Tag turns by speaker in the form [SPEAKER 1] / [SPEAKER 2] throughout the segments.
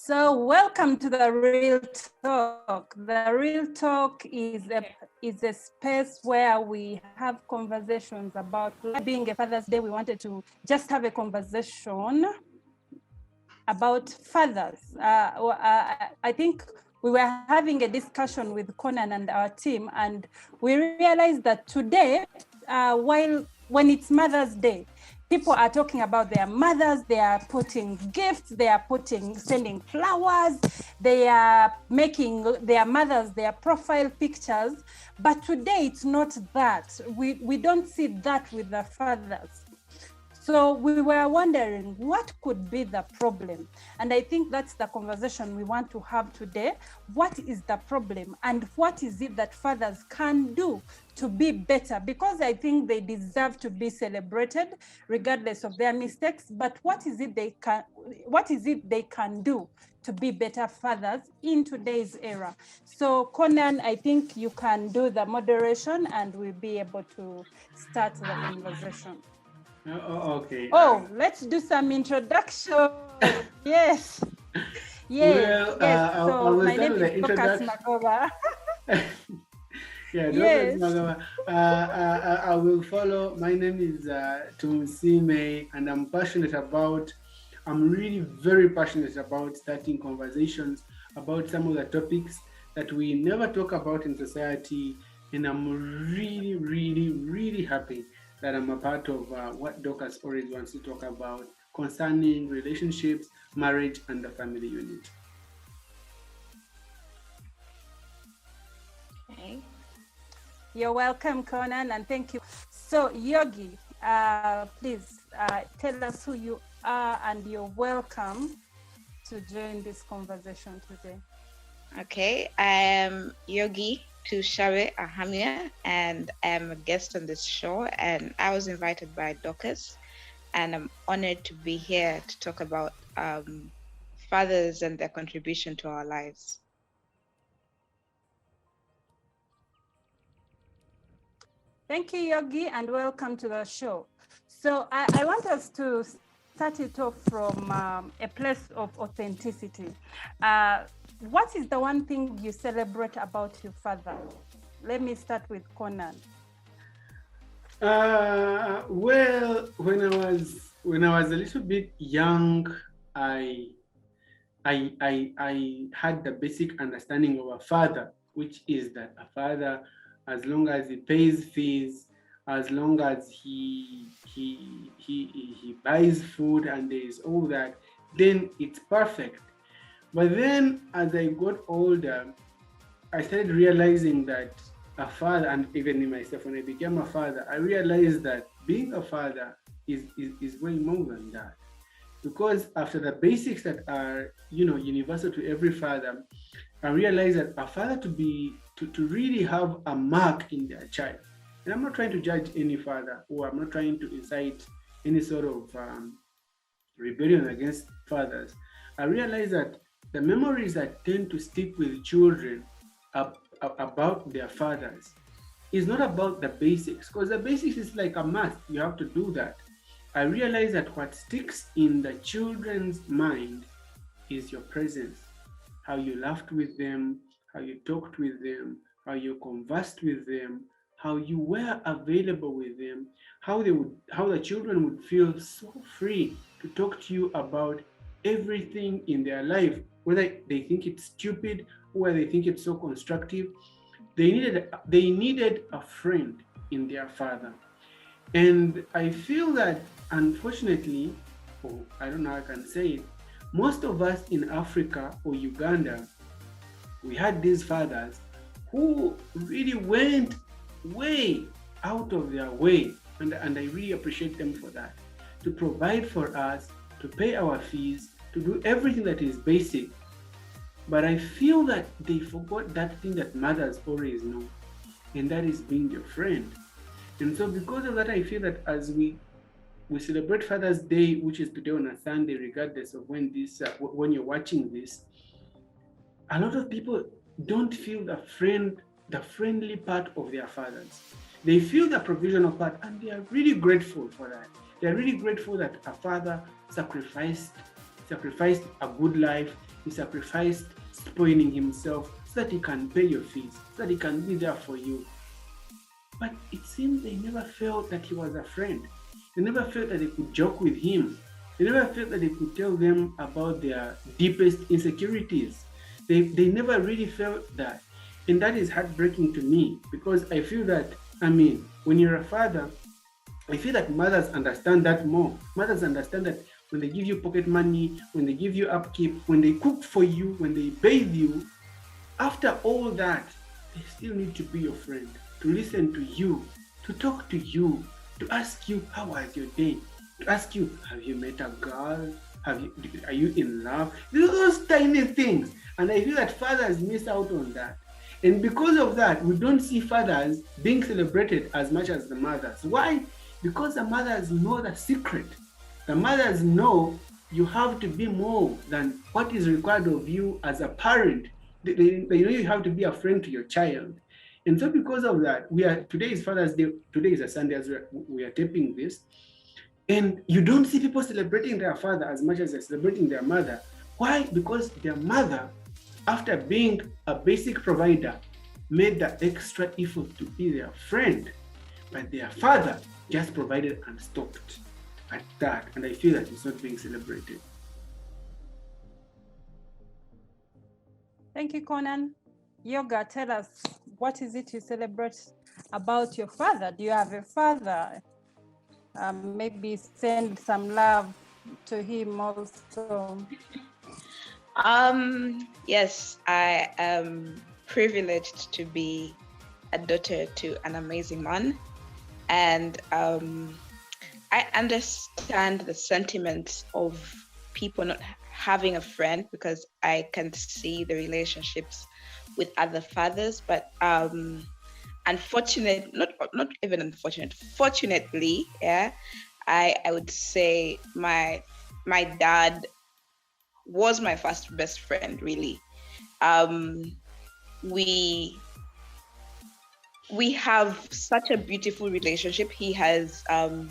[SPEAKER 1] So welcome to the Real Talk. The Real Talk is a space where we have conversations about being a Father's Day. We wanted to just have a conversation about fathers. I think we were having a discussion with Conan and our team, and we realized that today, when it's Mother's Day, people are talking about their mothers, they are putting gifts, they are sending flowers, they are making their mothers their profile pictures. But today it's not that. We don't see that with the fathers. So we were wondering what could be the problem. And I think that's the conversation we want to have today. What is the problem and what is it that fathers can do to be better? Because I think they deserve to be celebrated regardless of their mistakes. But what is it they can do to be better fathers in today's era? So Conan, I think you can do the moderation and we'll be able to start the conversation.
[SPEAKER 2] Okay.
[SPEAKER 1] Oh, let's do some introduction. Yes. Yes.
[SPEAKER 2] Well,
[SPEAKER 1] yes.
[SPEAKER 2] I
[SPEAKER 1] So
[SPEAKER 2] will
[SPEAKER 1] my
[SPEAKER 2] start
[SPEAKER 1] name
[SPEAKER 2] with
[SPEAKER 1] is
[SPEAKER 2] the
[SPEAKER 1] Dorcas
[SPEAKER 2] introduction.
[SPEAKER 1] Makoba.
[SPEAKER 2] Yeah,
[SPEAKER 1] Yes.
[SPEAKER 2] I will follow. My name is Tumsime, and I'm really very passionate about starting conversations about some of the topics that we never talk about in society. And I'm really, really, really happy that I'm a part of what Dorcas always wants to talk about concerning relationships, marriage, and the family unit.
[SPEAKER 1] Okay. You're welcome, Conan, and thank you. So Yogi, please tell us who you are and you're welcome to join this conversation today.
[SPEAKER 3] Okay, I am Yogi Tushare Ahamia, and I'm a guest on this show. And I was invited by Dorcas, and I'm honored to be here to talk about fathers and their contribution to our lives.
[SPEAKER 1] Thank you, Yogi, and welcome to the show. So I want us to start it off from a place of authenticity. What is the one thing you celebrate about your father? Let me start with Conan.
[SPEAKER 2] Well, when I was a little bit young, I had the basic understanding of a father, which is that a father, as long as he pays fees, as long as he buys food and there is all that, then it's perfect. But then as I got older, I started realizing that a father, and even in myself, when I became a father, I realized that being a father is way more than that. Because after the basics that are, universal to every father, I realized that a father to really have a mark in their child. And I'm not trying to judge any father, or I'm not trying to incite any sort of rebellion against fathers. I realized that the memories that tend to stick with children about their fathers is not about the basics, because the basics is like a must. You have to do that. I realized that what sticks in the children's mind is your presence, how you laughed with them, how you talked with them, how you conversed with them, how you were available with them, how the children would feel so free to talk to you about everything in their life, whether they think it's stupid or whether they think it's so constructive. They needed a friend in their father. And I feel that, unfortunately, or I don't know how I can say it, most of us in Africa or Uganda, we had these fathers who really went way out of their way, and I really appreciate them for that, to provide for us, to pay our fees, to do everything that is basic. But I feel that they forgot that thing that mothers always know, and that is being your friend. And so because of that, I feel that as we celebrate Father's Day, which is today on a Sunday, regardless of when you're watching this, a lot of people don't feel the friendly part of their fathers. They feel the provisional part, and they are really grateful for that. They are really grateful that a father sacrificed a good life. he sacrificed spoiling himself so that he can pay your fees, so that he can be there for you. But it seems they never felt that he was a friend. They never felt that they could joke with him. They never felt that they could tell them about their deepest insecurities. They never really felt that. And that is heartbreaking to me, because I feel that, when you're a father, I feel that mothers understand that more. Mothers understand that when they give you pocket money, when they give you upkeep, when they cook for you, when they bathe you, after all that, they still need to be your friend, to listen to you, to talk to you, to ask you, how was your day? To ask you, have you met a girl? Are you in love? Those tiny things. And I feel that fathers miss out on that. And because of that, we don't see fathers being celebrated as much as the mothers. Why? Because the mothers know the secret. The mothers know you have to be more than what is required of you as a parent. They know you have to be a friend to your child. And so because of that, today is Father's Day. Today is a Sunday as we are taping this. And you don't see people celebrating their father as much as they're celebrating their mother. Why? Because their mother, after being a basic provider, made the extra effort to be their friend. But their father just provided and stopped at that. And I feel that it's not being celebrated.
[SPEAKER 1] Thank you, Conan. Yoga, tell us, what is it you celebrate about your father? Do you have a father? Maybe send some love to him also.
[SPEAKER 3] Yes, I am privileged to be a daughter to an amazing man. And I understand the sentiments of people not having a friend, because I can see the relationships with other fathers. But fortunately, yeah, I would say my dad was my first best friend, really. We have such a beautiful relationship. He has a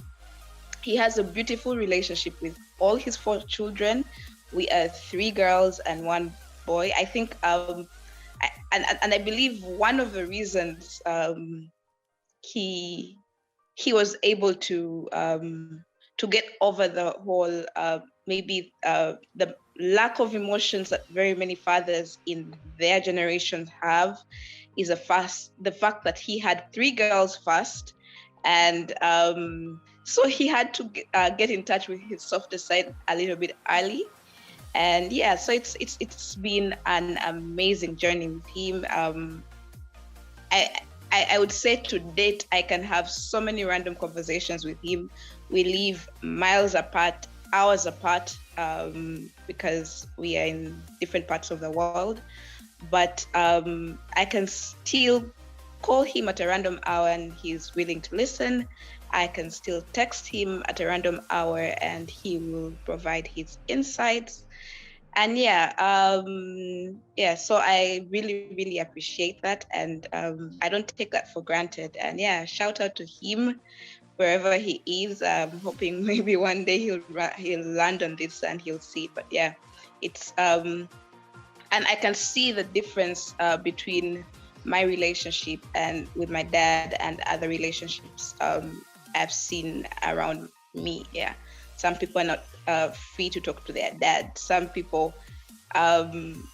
[SPEAKER 3] beautiful relationship with all his 4 children. We are 3 girls and 1 boy. I think, and I believe one of the reasons he was able to get over the whole the lack of emotions that very many fathers in their generation have is the fact that he had 3 girls first, and so he had to get in touch with his softer side a little bit early. And yeah, so it's been an amazing journey with him. I would say to date, I can have so many random conversations with him. We live miles apart, hours apart, because we are in different parts of the world. But I can still call him at a random hour and he's willing to listen. I can still text him at a random hour and he will provide his insights. And so I really, really appreciate that. And I don't take that for granted. And yeah, shout out to him wherever he is. I'm hoping maybe one day he'll land on this and he'll see it. But yeah, it's, and I can see the difference between my relationship and with my dad and other relationships I've seen around me. Yeah. Some people are not free to talk to their dad. Some people don't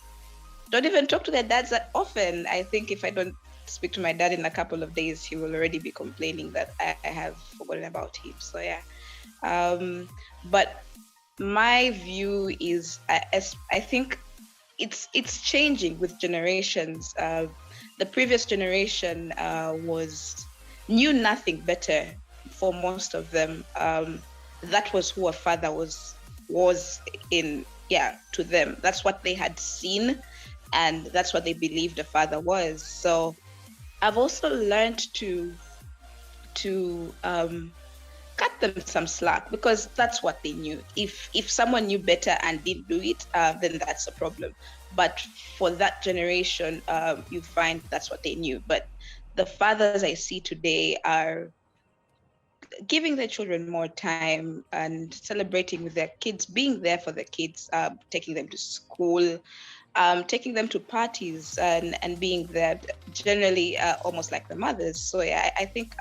[SPEAKER 3] even talk to their dads that often. I think if I don't speak to my dad in a couple of days, he will already be complaining that I have forgotten about him. So yeah. But my view is, I think it's changing with generations. The previous generation knew nothing better for most of them. That was who a father was to them. That's what they had seen, and that's what they believed a father was. So I've also learned to cut them some slack, because that's what they knew. If someone knew better and didn't do it, then that's a problem. But for that generation, you find that's what they knew. But the fathers I see today are giving their children more time and celebrating with their kids, being there for the kids, taking them to school, taking them to parties, and being there, generally almost like the mothers. So yeah, I think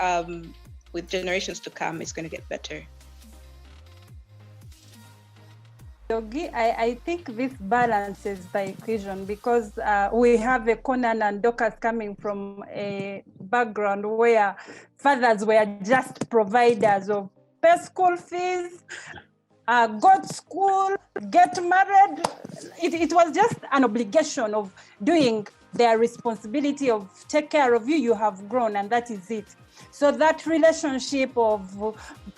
[SPEAKER 3] with generations to come, it's going to get better.
[SPEAKER 1] Yogi, I think this balances the equation because we have a Conan and Dorcas coming from a background where fathers were just providers of pay school fees, go to school, get married. It was just an obligation of doing their responsibility of take care of you. You have grown, and that is it. So that relationship of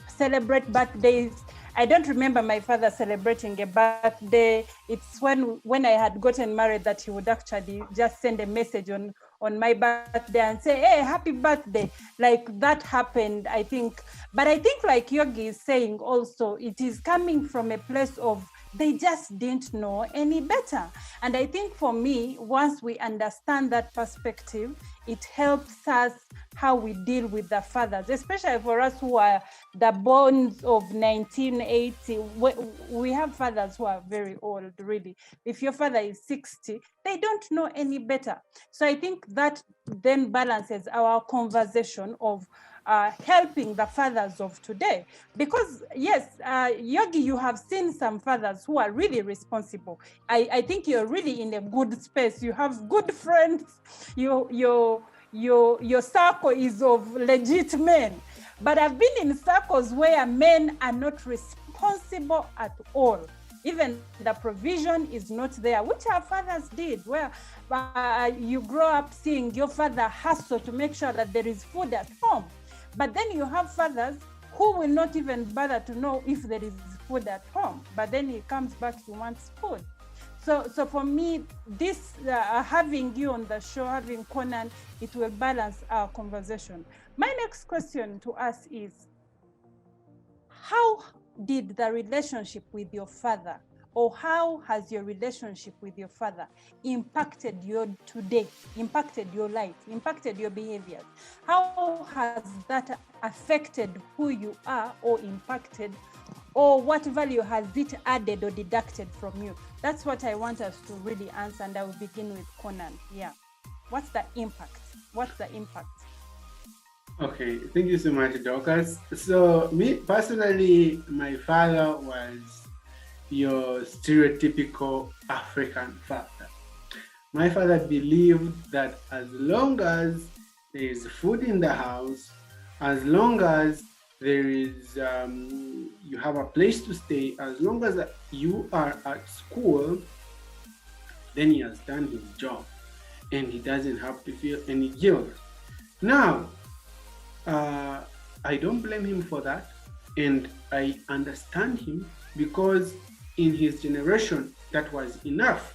[SPEAKER 1] celebrate birthdays, I don't remember my father celebrating a birthday. It's when I had gotten married that he would actually just send a message on my birthday and say, hey, happy birthday. Like that happened, I think. But I think like Yogi is saying also, it is coming from a place of they just didn't know any better. And I think for me, once we understand that perspective, it helps us how we deal with the fathers, especially for us who are the bones of 1980. We have fathers who are very old, really. If your father is 60, they don't know any better. So I think that then balances our conversation of helping the fathers of today. Because yes, Yogi, you have seen some fathers who are really responsible. I think you're really in a good space. You have good friends. Your circle is of legit men. But I've been in circles where men are not responsible at all. Even the provision is not there, which our fathers did, where you grow up seeing your father hustle to make sure that there is food at home. But then you have fathers who will not even bother to know if there is food at home. But then he comes back, he wants food. So for me, this having you on the show, having Conan, it will balance our conversation. My next question to us is, how did the relationship with your father, or how has your relationship with your father impacted your today, impacted your life, impacted your behaviors? How has that affected who you are, or impacted, or what value has it added or deducted from you? That's what I want us to really answer, and I will begin with Conan. Yeah. What's the impact? What's the impact?
[SPEAKER 2] Okay, thank you so much, Dorcas. So me personally, my father was your stereotypical African father. My father believed that as long as there is food in the house, as long as there is, you have a place to stay, as long as you are at school, then he has done his job and he doesn't have to feel any guilt. Now, I don't blame him for that, and I understand him, because in his generation, that was enough.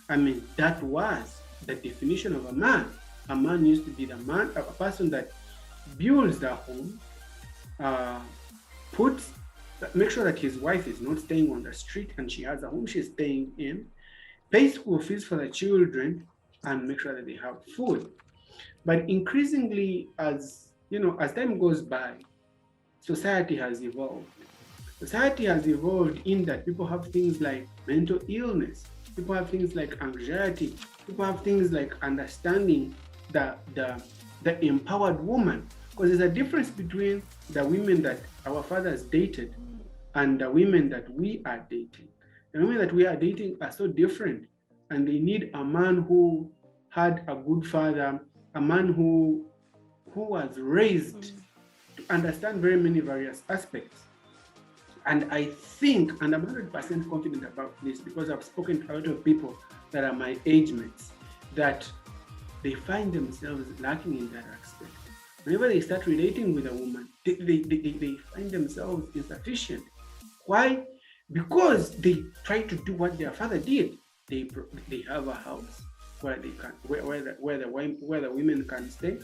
[SPEAKER 2] I mean, that was the definition of a man. A man used to be the man, a person that builds the home, make sure that his wife is not staying on the street and she has a home she's staying in, pay school fees for the children, and make sure that they have food. But increasingly, as time goes by, society has evolved. Society has evolved in that people have things like mental illness, people have things like anxiety, people have things like understanding the empowered woman. Because there's a difference between the women that our fathers dated and the women that we are dating. The women that we are dating are so different, and they need a man who had a good father, a man who was raised to understand very many various aspects. And I think, and I'm 100% confident about this, because I've spoken to a lot of people that are my age mates, that they find themselves lacking in that aspect. Whenever they start relating with a woman, they find themselves insufficient. Why? Because they try to do what their father did. They have a house where they can, where the women can stay.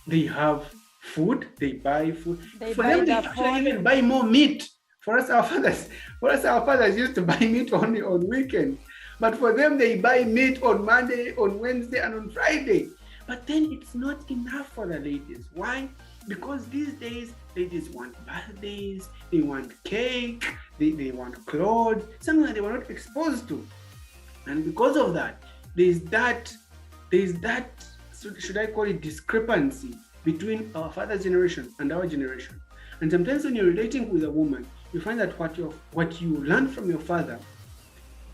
[SPEAKER 2] They have food. They buy food. For them, they actually even buy more meat. For us, our fathers used to buy meat only on weekends. But for them, they buy meat on Monday, on Wednesday, and on Friday. But then it's not enough for the ladies. Why? because these days ladies want birthdays, they want cake, they want clothes, something that they were not exposed to. And because of that, there's that, should I call it, discrepancy between our father's generation and our generation. And sometimes when you're relating with a woman, you find that what you learned from your father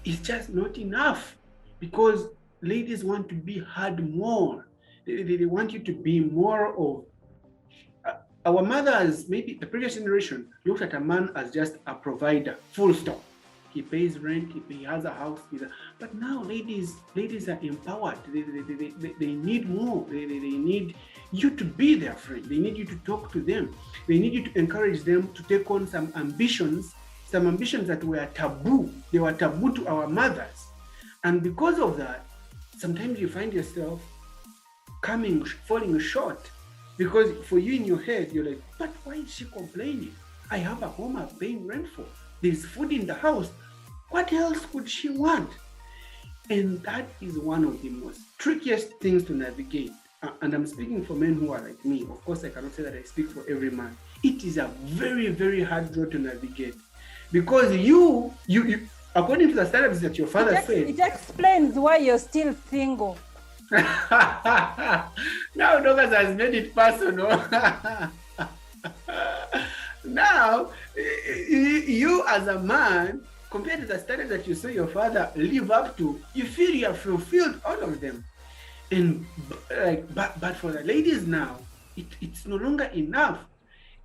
[SPEAKER 2] is just not enough, because ladies want to be heard more. They want you to be more of, our mothers, maybe the previous generation, looked at a man as just a provider, full stop. He pays rent, he has a house. But now ladies are empowered. They need more. They need you to be their friend. They need you to talk to them. They need you to encourage them to take on some ambitions that were taboo. They were taboo to our mothers. And because of that, sometimes you find yourself falling short. Because for you in your head, you're like, but why is she complaining? I have a home I'm paying rent for. There's food in the house. What else could she want? And that is one of the most trickiest things to navigate. And I'm speaking for men who are like me. Of course, I cannot say that I speak for every man. It is a very, very hard road to navigate. Because you according to the standards that your father said.
[SPEAKER 1] It explains why you're still single.
[SPEAKER 2] Now Dorcas has made it personal. Now, you as a man, compared to the standards that you saw your father live up to, you feel you have fulfilled all of them. And but for the ladies now, it's no longer enough.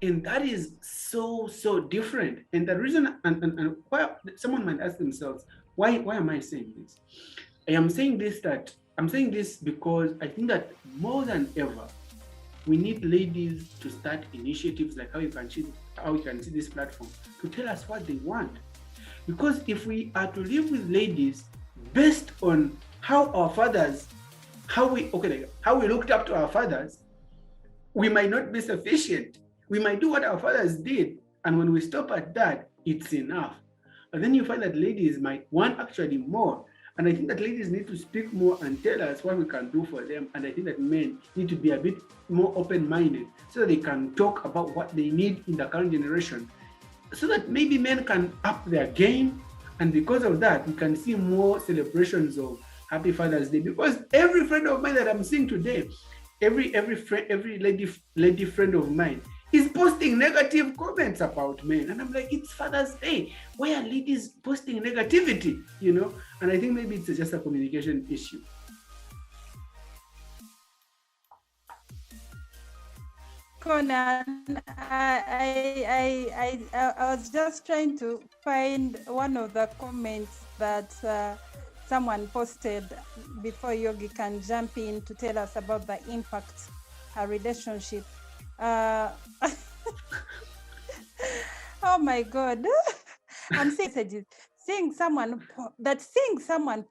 [SPEAKER 2] And that is so different. And the reason, and why someone might ask themselves, why am I saying this? I'm saying this because I think that more than ever, we need ladies to start initiatives like how you can see this platform to tell us what they want. Because if we are to live with ladies based on how we looked up to our fathers, we might not be sufficient. We might do what our fathers did, and when we stop at that, it's enough. But then you find that ladies might want actually more. And I think that ladies need to speak more and tell us what we can do for them. And I think that men need to be a bit more open-minded so that they can talk about what they need in the current generation, so that maybe men can up their game. And because of that, we can see more celebrations of Happy Father's Day. Because every friend of mine that I'm seeing today, every lady friend of mine is posting negative comments about men. And I'm like, it's Father's Day. Why are ladies posting negativity? And I think maybe it's just a communication issue.
[SPEAKER 1] Conan, I was just trying to find one of the comments that someone posted before Yogi can jump in to tell us about the impact her relationship. Oh my God. I'm seeing someone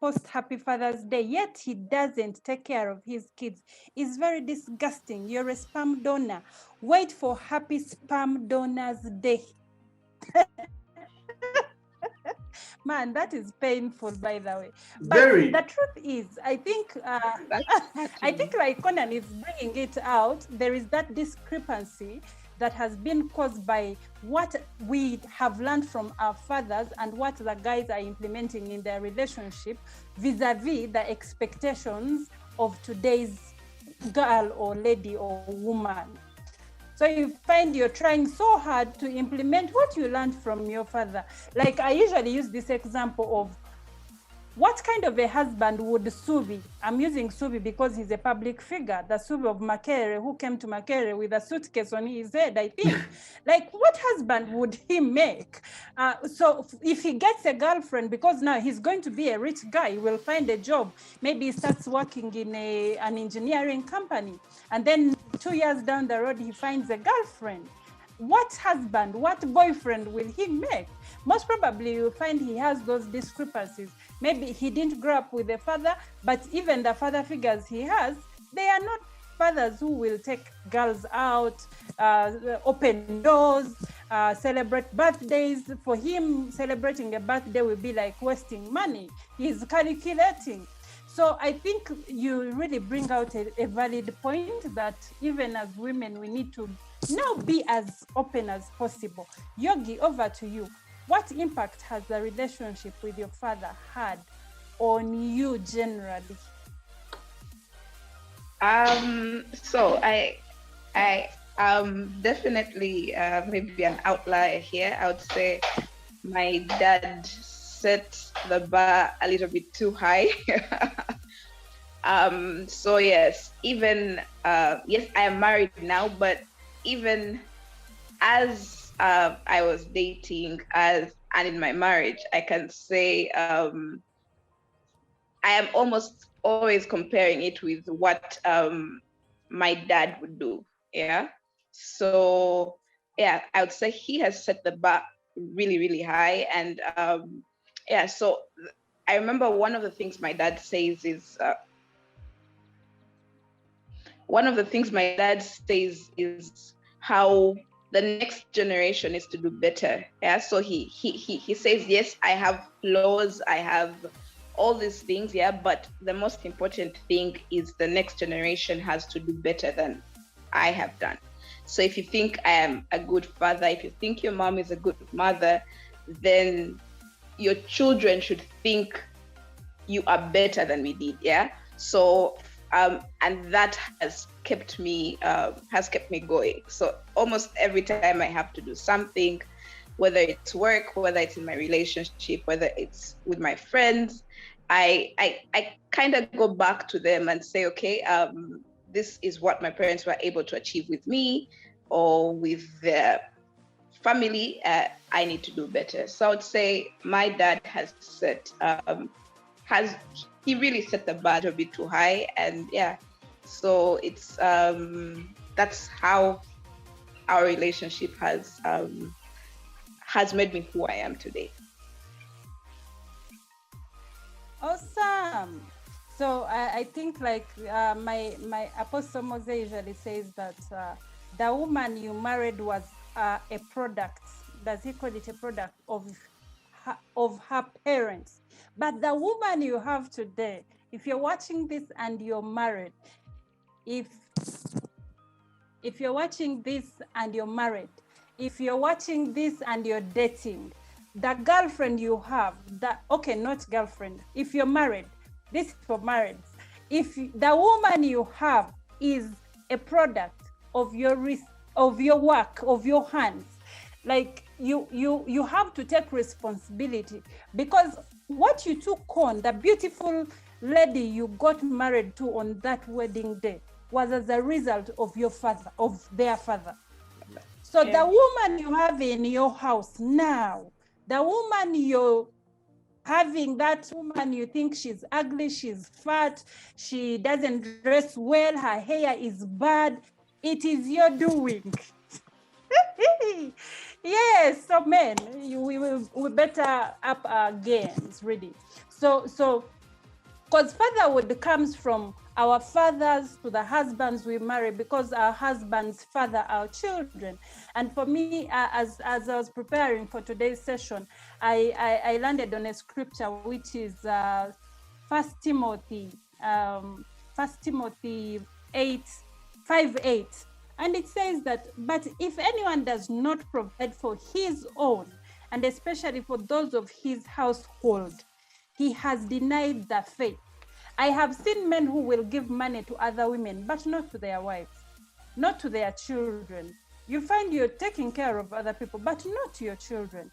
[SPEAKER 1] post Happy Father's Day, yet he doesn't take care of his kids, is very disgusting. You're a sperm donor. Wait for Happy Sperm Donors Day. Man, that is painful, by the way. But
[SPEAKER 2] Very.
[SPEAKER 1] The truth is, I think like Conan is bringing it out, there is that discrepancy that has been caused by what we have learned from our fathers and what the guys are implementing in their relationship vis-a-vis the expectations of today's girl or lady or woman. So you find you're trying so hard to implement what you learned from your father. Like I usually use this example of what kind of a husband would Subi, I'm using Subi because he's a public figure, the Subi of Makerere, who came to Makerere with a suitcase on his head, I think. Like, what husband would he make? So if he gets a girlfriend, because now he's going to be a rich guy, he will find a job. Maybe he starts working in an engineering company. And then 2 years down the road, he finds a girlfriend. What husband, what boyfriend will he make? Most probably you'll find he has those discrepancies. Maybe he didn't grow up with a father, but even the father figures he has, they are not fathers who will take girls out, open doors, celebrate birthdays. For him, celebrating a birthday will be like wasting money. He's calculating. So I think you really bring out a valid point that even as women, we need to Now be as open as possible. Yogi, over to you. What impact has the relationship with your father had on you generally?
[SPEAKER 3] So I definitely maybe an outlier here. I would say my dad set the bar a little bit too high. So yes, even yes, I am married now, but even as I was dating and in my marriage, I can say I am almost always comparing it with what my dad would do. Yeah. So yeah, I would say he has set the bar really, really high. And yeah, so I remember one of the things my dad says is how the next generation is to do better. Yeah. So he says, yes, I have flaws, I have all these things, yeah, but the most important thing is the next generation has to do better than I have done. So if you think I am a good father, if you think your mom is a good mother, then your children should think you are better than we did, yeah. So and that has kept me going. So almost every time I have to do something, whether it's work, whether it's in my relationship, whether it's with my friends, I kind of go back to them and say, okay, this is what my parents were able to achieve with me or with their family. I need to do better. So I would say my dad he really set the bar a bit too high, and yeah, so it's that's how our relationship has made me who I am today.
[SPEAKER 1] Awesome. So I think like my Apostle Moses usually says that the woman you married was a product. Does he call it a product of her parents? But the woman you have today, if you're watching this and you're married, if you're watching this and you're married, if you're watching this and you're dating, the girlfriend you have, not girlfriend, if you're married, this is for marriage. If the woman you have is a product of your work, of your hands, like you have to take responsibility, because what you took on, the beautiful lady you got married to on that wedding day, was as a result of their father. So yeah. The woman you have in your house now, the woman you're having, that woman you think she's ugly, she's fat, she doesn't dress well, her hair is bad, it is your doing. Yes, so men, we better up our games, really. So, because fatherhood comes from our fathers to the husbands we marry, because our husbands father our children. And for me, as I was preparing for today's session, I landed on a scripture which is 1 Timothy 5:8. And it says that, but if anyone does not provide for his own, and especially for those of his household, he has denied the faith. I have seen men who will give money to other women, but not to their wives, not to their children. You find you're taking care of other people, but not to your children.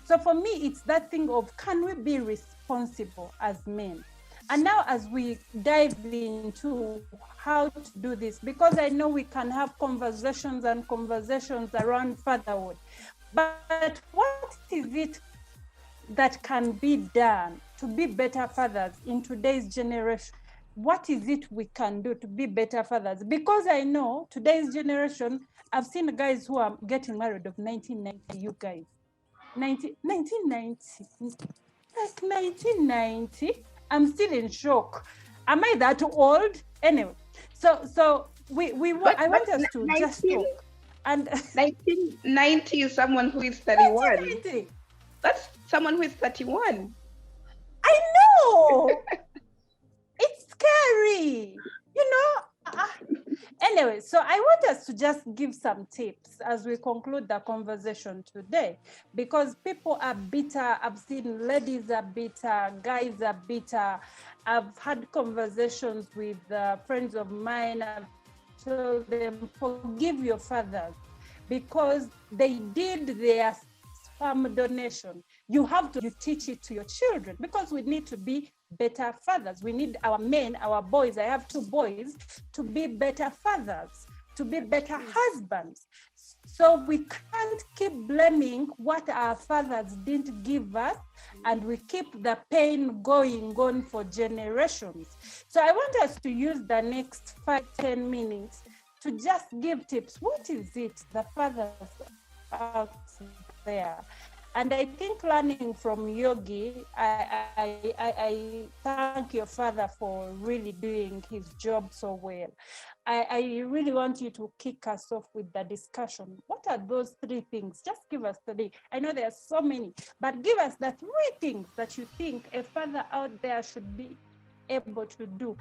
[SPEAKER 1] So for me, it's that thing of, can we be responsible as men? And now as we dive into how to do this, because I know we can have conversations around fatherhood, but what is it that can be done to be better fathers in today's generation? What is it we can do to be better fathers? Because I know today's generation, I've seen guys who are getting married of 1990, you guys. 1990, like 1990, I'm still in shock. Am I that old? Anyway, so I want us to 19, just talk. And
[SPEAKER 3] 1990 is someone who is 31.
[SPEAKER 1] 1990.
[SPEAKER 3] That's someone who is 31.
[SPEAKER 1] I know. It's scary, you know. Anyway, so I want us to just give some tips as we conclude the conversation today, because people are bitter. I've seen ladies are bitter, guys are bitter. I've had conversations with friends of mine. I've told them, forgive your fathers because they did their sperm donation. You have to teach it to your children, because we need to be better fathers. We need our men, our boys, I have 2 boys, to be better fathers, to be better husbands. So we can't keep blaming what our fathers didn't give us, and we keep the pain going on for generations. So I want us to use the next 5-10 minutes to just give tips. What is it the fathers out there? And I think learning from Yogi, I thank your father for really doing his job so well. I really want you to kick us off with the discussion. What are those 3 things? Just give us 3. I know there are so many, but give us the 3 things that you think a father out there should be able to do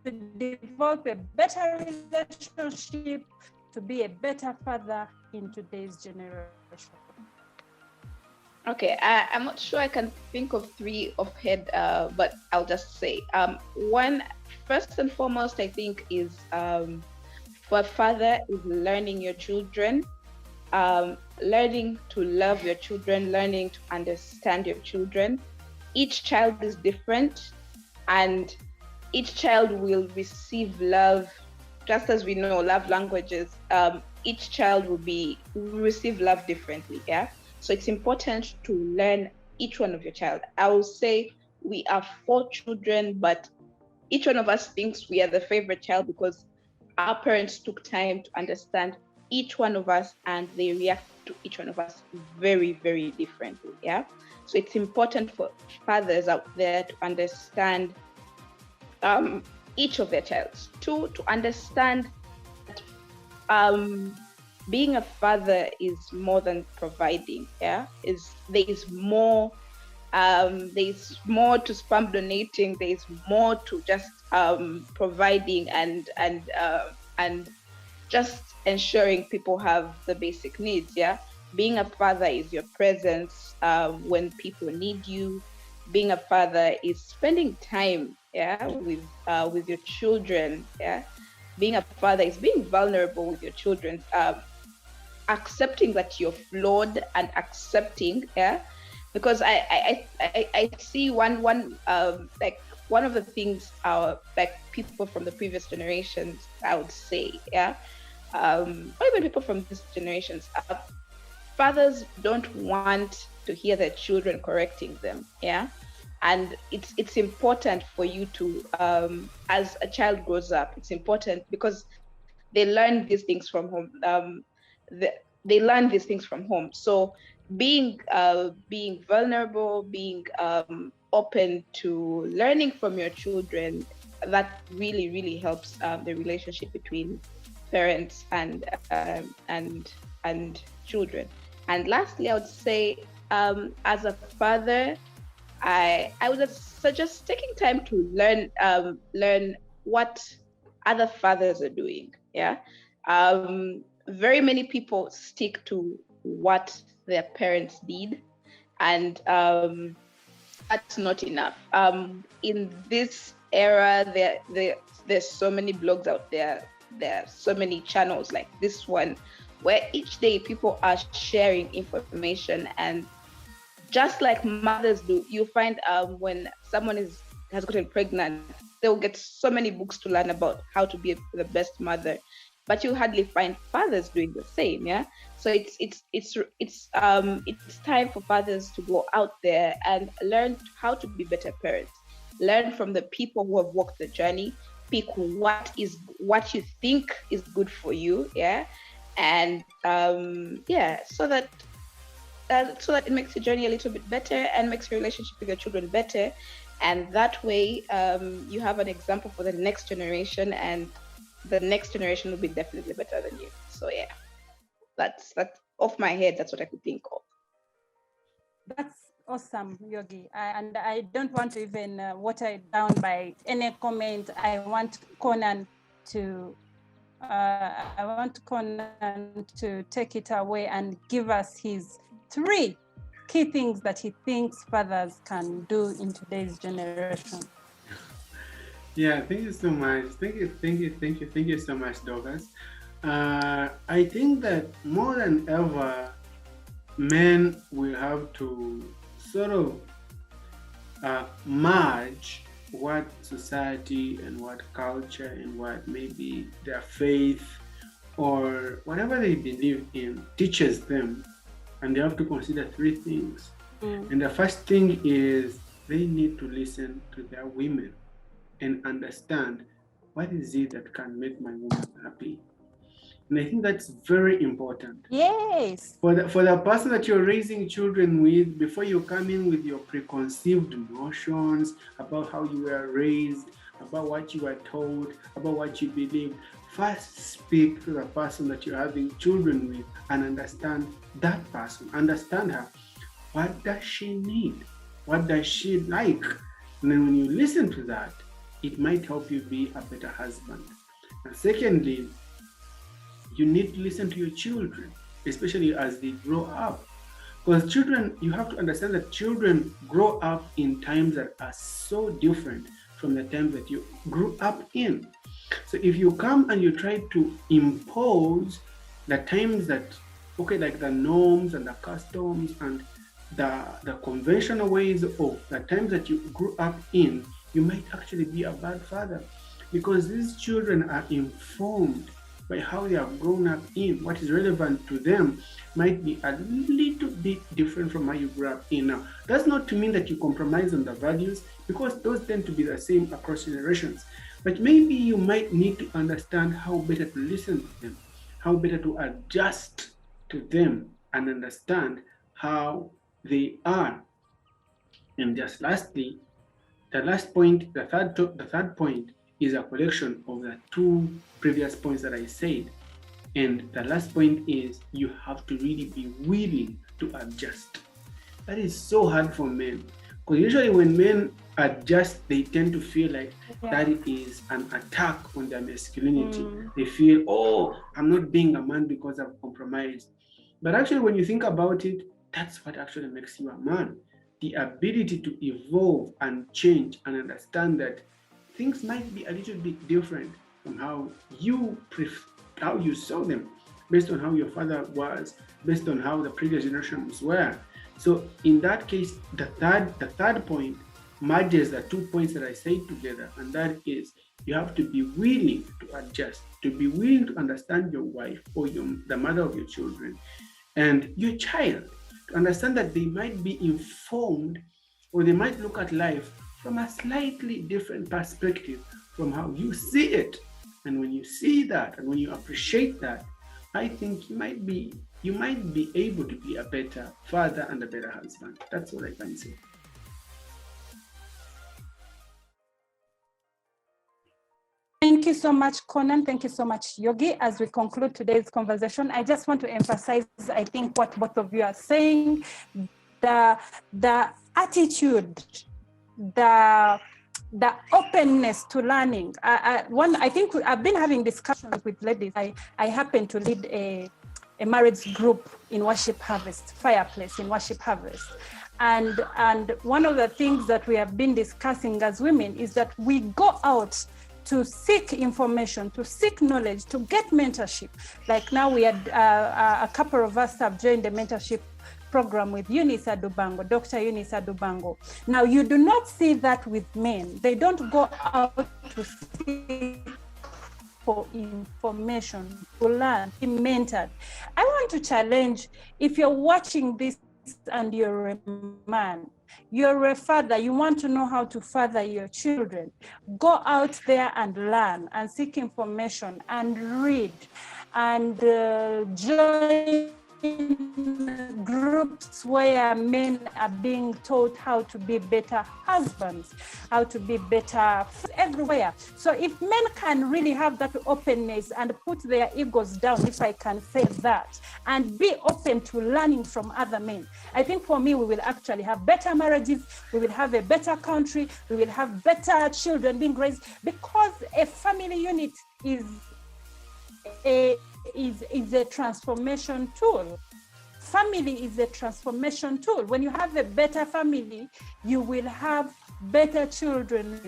[SPEAKER 1] to develop a better relationship, to be a better father in today's generation.
[SPEAKER 3] Okay, I'm not sure I can think of 3 offhand, but I'll just say one. First and foremost, I think is for a father is learning your children, learning to love your children, learning to understand your children. Each child is different, and each child will receive love, just as we know love languages. Each child will receive love differently. Yeah. So it's important to learn each one of your child. I will say we are 4 children, but each one of us thinks we are the favorite child because our parents took time to understand each one of us, and they react to each one of us very, very differently. Yeah. So it's important for fathers out there to understand each of their child. 2, to understand that being a father is more than providing. Yeah, there is more to sperm donating. There is more to just providing and just ensuring people have the basic needs. Yeah, being a father is your presence when people need you. Being a father is spending time, yeah, with your children. Yeah, being a father is being vulnerable with your children. Accepting that you're flawed and accepting, yeah, because I see one like one of the things like people from the previous generations, I would say, yeah, or even people from these generations, fathers don't want to hear their children correcting them, yeah, and it's important for you to as a child grows up, it's important because they learn these things from home. They learn these things from home. So being vulnerable, being open to learning from your children, that really, really helps the relationship between parents and children. And lastly, I would say, as a father, I would suggest taking time to learn what other fathers are doing. Yeah. Very many people stick to what their parents did, and that's not enough. In this era, there's so many blogs out there. There are so many channels like this one, where each day people are sharing information, and just like mothers do, you find when someone has gotten pregnant, they'll get so many books to learn about how to be the best mother, but you hardly find fathers doing the same. Yeah, so it's time for fathers to go out there and learn how to be better parents, learn from the people who have walked the journey, pick what you think is good for you. Yeah, and so that it makes your journey a little bit better and makes your relationship with your children better, and that way you have an example for the next generation, and the next generation will be definitely better than you. So yeah, that's off my head. That's what I could think of.
[SPEAKER 1] That's awesome, Yogi. And I don't want to even water it down by any comment. I want Conan to I want Conan to take it away and give us his 3 key things that he thinks fathers can do in today's generation.
[SPEAKER 2] Yeah, thank you so much. Thank you so much, Douglas. I think that more than ever, men will have to sort of merge what society and what culture and what maybe their faith or whatever they believe in teaches them, and they have to consider 3 things. And the first thing is they need to listen to their women and understand what is it that can make my woman happy. And I think that's very important.
[SPEAKER 1] Yes.
[SPEAKER 2] For the person that you're raising children with, before you come in with your preconceived notions about how you were raised, about what you were told, about what you believe, first speak to the person that you're having children with and understand that person. Understand her. What does she need? What does she like? And then when you listen to that, it might help you be a better husband. And secondly, you need to listen to your children, especially as they grow up. Because children, you have to understand that children grow up in times that are so different from the times that you grew up in. So if you come and you try to impose the times that, okay, like the norms and the customs and the conventional ways of the times that you grew up in, you might actually be a bad father, because these children are informed by how they have grown up in. What is relevant to them might be a little bit different from how you grew up in. Now, that's not to mean that you compromise on the values, because those tend to be the same across generations. But maybe you might need to understand how better to listen to them, how better to adjust to them and understand how they are. And just lastly, the third point is a collection of the 2 previous points that I said. And the last point is you have to really be willing to adjust. That is so hard for men, because usually when men adjust, they tend to feel like that is an attack on their masculinity. They feel, oh, I'm not being a man because I've compromised. But actually, when you think about it, that's what actually makes you a man. The ability to evolve and change and understand that things might be a little bit different from how you saw them, based on how your father was, based on how the previous generations were. So in that case, the third point merges the 2 points that I said together, and that is you have to be willing to adjust, to be willing to understand your wife or the mother of your children and your child, to understand that they might be informed or they might look at life from a slightly different perspective from how you see it. And when you see that and when you appreciate that, I think you might be able to be a better father and a better husband. That's what I can say.
[SPEAKER 1] Thank you so much, Conan. Thank you so much, Yogi. As we conclude today's conversation, I just want to emphasize, I think, what both of you are saying, the attitude, the openness to learning. I think I've been having discussions with ladies. I happen to lead a marriage group in Worship Harvest, Fireplace in Worship Harvest. And one of the things that we have been discussing as women is that we go out to seek information, to seek knowledge, to get mentorship. Like now we had a couple of us have joined the mentorship program with Eunice Adubango, Dr. Eunice Adubango. Now you do not see that with men. They don't go out to seek for information, to learn, be mentored. I want to challenge, if you're watching this and you're a man, you're a father, you want to know how to father your children, go out there and learn and seek information and read and join groups where men are being taught how to be better husbands, how to be better everywhere. So if men can really have that openness and put their egos down, if I can say that, and be open to learning from other men, I think for me, we will actually have better marriages, we will have a better country, we will have better children being raised, because a family unit is is a transformation tool. Family is a transformation tool. When you have a better family, you will have better children.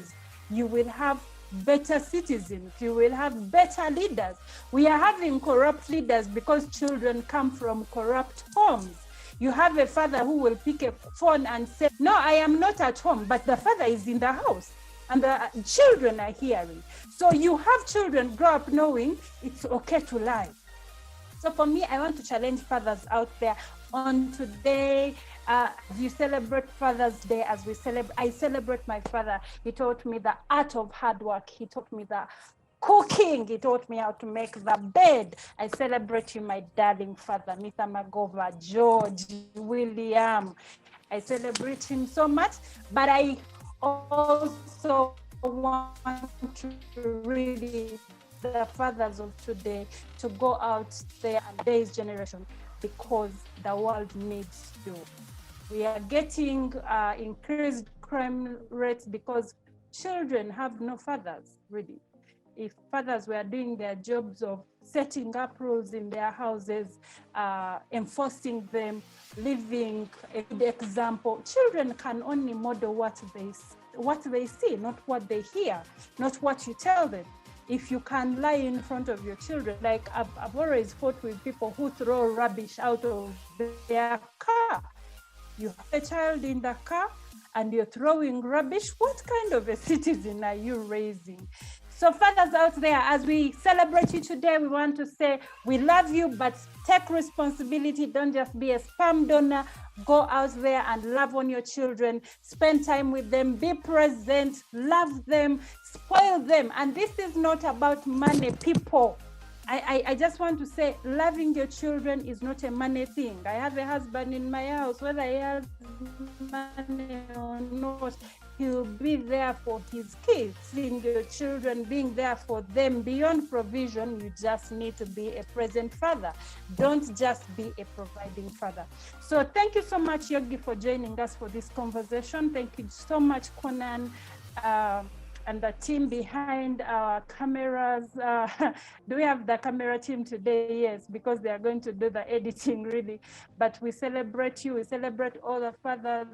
[SPEAKER 1] You will have better citizens. You will have better leaders. We are having corrupt leaders because children come from corrupt homes. You have a father who will pick a phone and say, no, I am not at home, but the father is in the house and the children are hearing. So you have children grow up knowing it's okay to lie. So for me, I want to challenge fathers out there on today. You celebrate Father's Day as I celebrate my father. He taught me the art of hard work. He taught me the cooking. He taught me how to make the bed. I celebrate you, my darling father, Mr. Magova, George, William. I celebrate him so much, but I also want to really the fathers of today to go out there and today's generation, because the world needs you. We are getting increased crime rates because children have no fathers, really. If fathers were doing their jobs of setting up rules in their houses, enforcing them, living a good example, children can only model what they see, not what they hear, not what you tell them. If you can lie in front of your children, like I've always fought with people who throw rubbish out of their car. You have a child in the car and you're throwing rubbish. What kind of a citizen are you raising? So fathers out there, as we celebrate you today, we want to say we love you, but take responsibility. Don't just be a sperm donor. Go out there and love on your children. Spend time with them. Be present. Love them. Spoil them. And this is not about money, people. I just want to say loving your children is not a money thing. I have a husband in my house, whether he has money or not, he'll be there for his kids. Seeing your children, being there for them beyond provision, you just need to be a present father. Don't just be a providing father. So thank you so much, Yogi, for joining us for this conversation. Thank you so much, Conan. And the team behind our cameras. Do we have the camera team today? Yes, because they are going to do the editing, really. But we celebrate you, we celebrate all the fathers,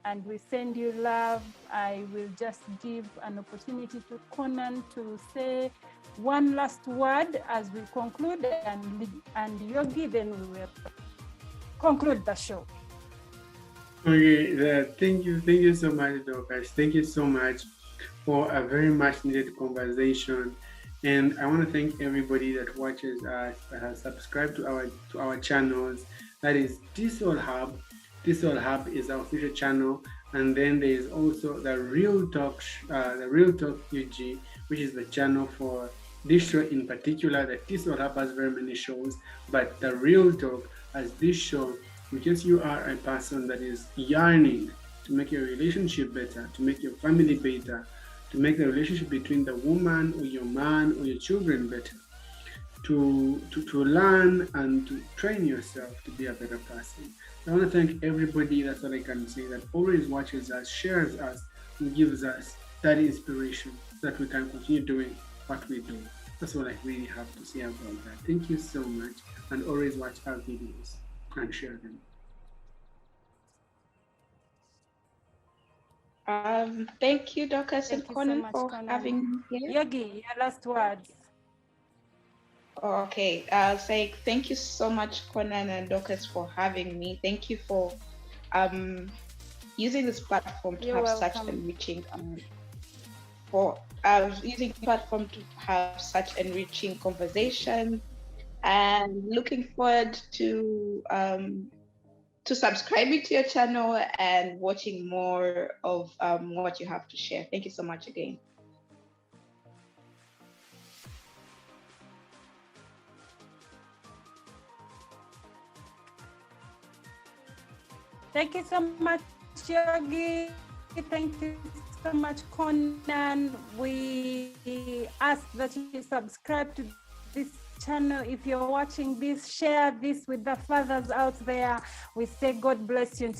[SPEAKER 1] and we send you love. I will just give an opportunity to Conan to say one last word as we conclude, and Yogi, then we will conclude the show.
[SPEAKER 2] Okay, thank you so much, Dorcas. Thank you so much for a very much needed conversation. And I want to thank everybody that watches us, that has subscribed to our channels. That is TSOL Hub. TSOL Hub is our official channel. And then there is also the Real Talk UG, which is the channel for this show in particular. The TSOL Hub has very many shows, but the Real Talk as this show, in case you are a person that is yearning to make your relationship better, to make your family better, to make the relationship between the woman or your man or your children better, to learn and to train yourself to be a better person. I want to thank everybody, that's all I can say, that always watches us, shares us, and gives us that inspiration so that we can continue doing what we do. That's all I really have to say about that. Thank you so much, and always watch our videos and share them.
[SPEAKER 3] Thank you, Dorcas and Conan, for having me here.
[SPEAKER 1] Yogi, your last words.
[SPEAKER 3] Okay, I'll say thank you so much, Conan and Dorcas, for having me. Thank you for using this platform to have such enriching conversation, and looking forward to subscribing to your channel and watching more of what you have to share. Thank you so much again.
[SPEAKER 1] Thank you so much, Yogi. Thank you so much, Conan. We ask that you subscribe to this channel. If you're watching this, share this with the fathers out there. We say God bless you.